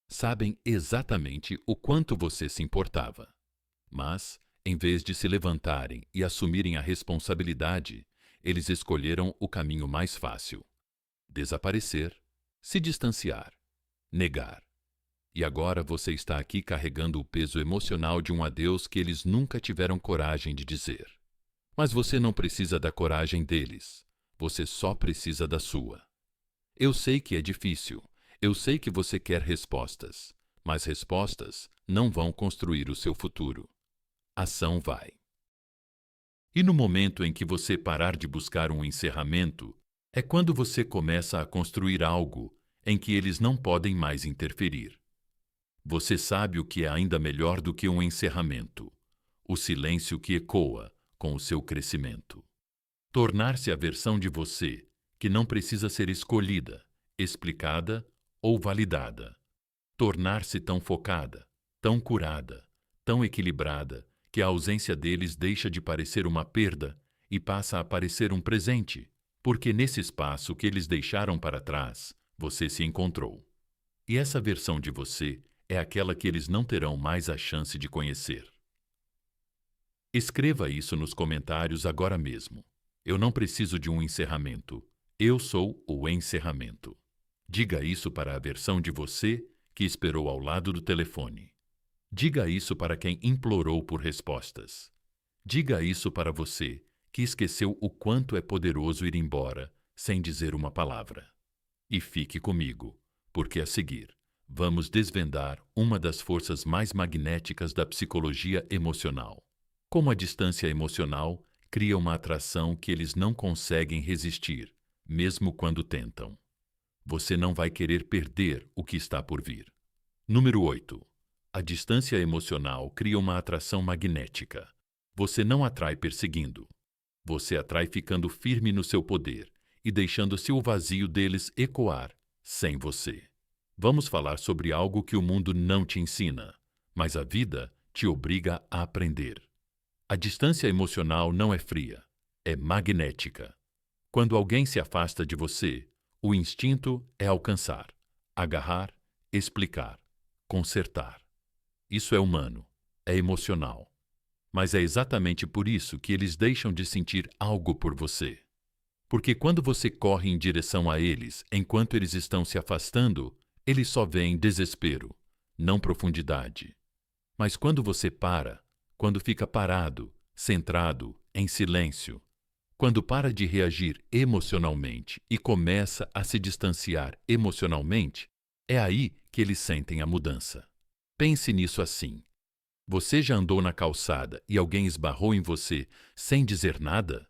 Sabem exatamente o quanto você se importava. Mas, em vez de se levantarem e assumirem a responsabilidade, eles escolheram o caminho mais fácil: desaparecer, se distanciar, negar. E agora você está aqui carregando o peso emocional de um adeus que eles nunca tiveram coragem de dizer. Mas você não precisa da coragem deles, você só precisa da sua. Eu sei que é difícil, eu sei que você quer respostas, mas respostas não vão construir o seu futuro. Ação vai. E no momento em que você parar de buscar um encerramento, é quando você começa a construir algo em que eles não podem mais interferir. Você sabe o que é ainda melhor do que um encerramento: o silêncio que ecoa com o seu crescimento. Tornar-se a versão de você que não precisa ser escolhida, explicada ou validada. Tornar-se tão focada, tão curada, tão equilibrada, que a ausência deles deixa de parecer uma perda e passa a parecer um presente, porque nesse espaço que eles deixaram para trás, você se encontrou. E essa versão de você é aquela que eles não terão mais a chance de conhecer. Escreva isso nos comentários agora mesmo. Eu não preciso de um encerramento. Eu sou o encerramento. Diga isso para a versão de você que esperou ao lado do telefone. Diga isso para quem implorou por respostas. Diga isso para você que esqueceu o quanto é poderoso ir embora sem dizer uma palavra. E fique comigo, porque a seguir vamos desvendar uma das forças mais magnéticas da psicologia emocional. Como a distância emocional cria uma atração que eles não conseguem resistir, mesmo quando tentam. Você não vai querer perder o que está por vir. Número 8. A distância emocional cria uma atração magnética. Você não atrai perseguindo. Você atrai ficando firme no seu poder e deixando-se o vazio deles ecoar, sem você. Vamos falar sobre algo que o mundo não te ensina, mas a vida te obriga a aprender. A distância emocional não é fria, é magnética. Quando alguém se afasta de você, o instinto é alcançar, agarrar, explicar, consertar. Isso é humano, é emocional. Mas é exatamente por isso que eles deixam de sentir algo por você. Porque quando você corre em direção a eles enquanto eles estão se afastando, eles só veem desespero, não profundidade. Mas quando você para, quando fica parado, centrado, em silêncio, quando para de reagir emocionalmente e começa a se distanciar emocionalmente, é aí que eles sentem a mudança. Pense nisso assim. Você já andou na calçada e alguém esbarrou em você sem dizer nada?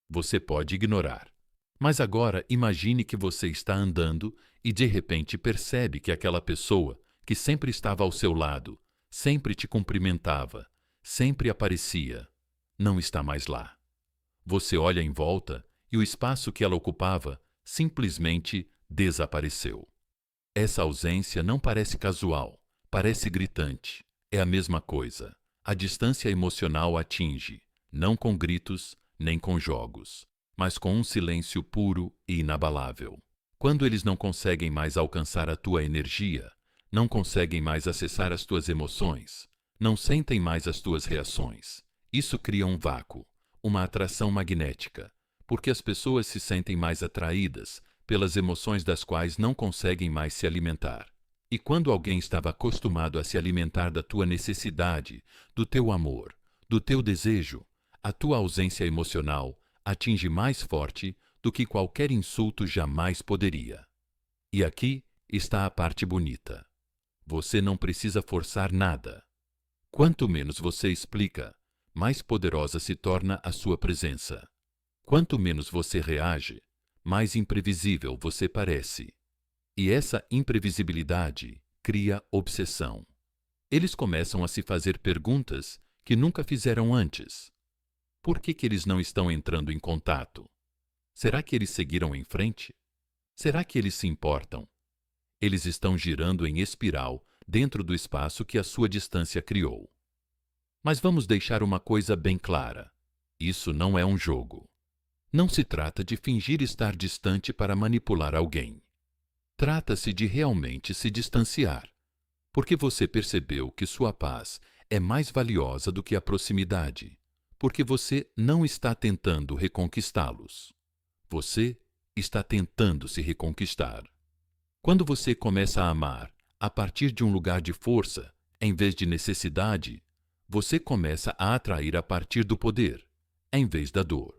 Você pode ignorar. Mas agora imagine que você está andando e de repente percebe que aquela pessoa que sempre estava ao seu lado, sempre te cumprimentava, sempre aparecia, não está mais lá. Você olha em volta e o espaço que ela ocupava simplesmente desapareceu. Essa ausência não parece casual, parece gritante. É a mesma coisa. A distância emocional atinge, não com gritos nem com jogos, mas com um silêncio puro e inabalável. Quando eles não conseguem mais alcançar a tua energia, não conseguem mais acessar as tuas emoções, não sentem mais as tuas reações, isso cria um vácuo, uma atração magnética, porque as pessoas se sentem mais atraídas pelas emoções das quais não conseguem mais se alimentar. E quando alguém estava acostumado a se alimentar da tua necessidade, do teu amor, do teu desejo, a tua ausência emocional atinge mais forte do que qualquer insulto jamais poderia. E aqui está a parte bonita. Você não precisa forçar nada. Quanto menos você explica, mais poderosa se torna a sua presença. Quanto menos você reage, mais imprevisível você parece. E essa imprevisibilidade cria obsessão. Eles começam a se fazer perguntas que nunca fizeram antes. Por que eles não estão entrando em contato? Será que eles seguiram em frente? Será que eles se importam? Eles estão girando em espiral dentro do espaço que a sua distância criou. Mas vamos deixar uma coisa bem clara. Isso não é um jogo. Não se trata de fingir estar distante para manipular alguém. Trata-se de realmente se distanciar, porque você percebeu que sua paz é mais valiosa do que a proximidade, porque você não está tentando reconquistá-los. Você está tentando se reconquistar. Quando você começa a amar a partir de um lugar de força, em vez de necessidade, você começa a atrair a partir do poder, em vez da dor.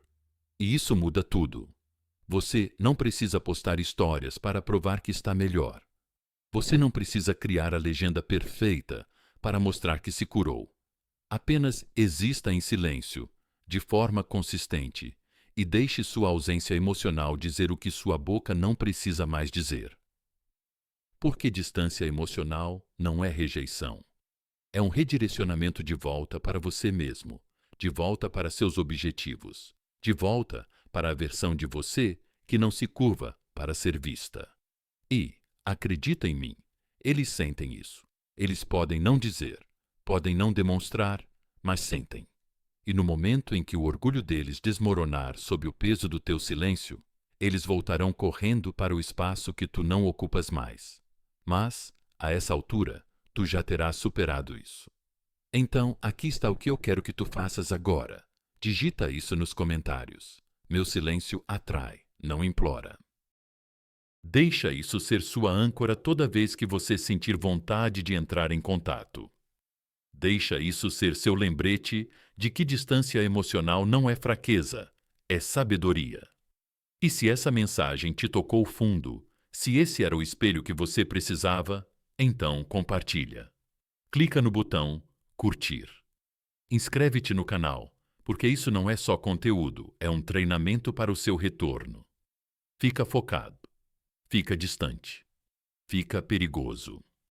E isso muda tudo. Você não precisa postar histórias para provar que está melhor. Você não precisa criar a legenda perfeita para mostrar que se curou. Apenas exista em silêncio, de forma consistente, e deixe sua ausência emocional dizer o que sua boca não precisa mais dizer. Porque distância emocional não é rejeição. É um redirecionamento de volta para você mesmo, de volta para seus objetivos, de volta para a versão de você que não se curva para ser vista. E, acredita em mim, eles sentem isso. Eles podem não dizer, podem não demonstrar, mas sentem. E no momento em que o orgulho deles desmoronar sob o peso do teu silêncio, eles voltarão correndo para o espaço que tu não ocupas mais. Mas, a essa altura, tu já terás superado isso. Então, aqui está o que eu quero que tu faças agora. Digita isso nos comentários. Meu silêncio atrai, não implora. Deixa isso ser sua âncora toda vez que você sentir vontade de entrar em contato. Deixa isso ser seu lembrete de que distância emocional não é fraqueza, é sabedoria. E se essa mensagem te tocou fundo, se esse era o espelho que você precisava, então compartilha. Clica no botão curtir. Inscreve-te no canal, porque isso não é só conteúdo, é um treinamento para o seu retorno. Fica focado. Fica distante. Fica perigoso.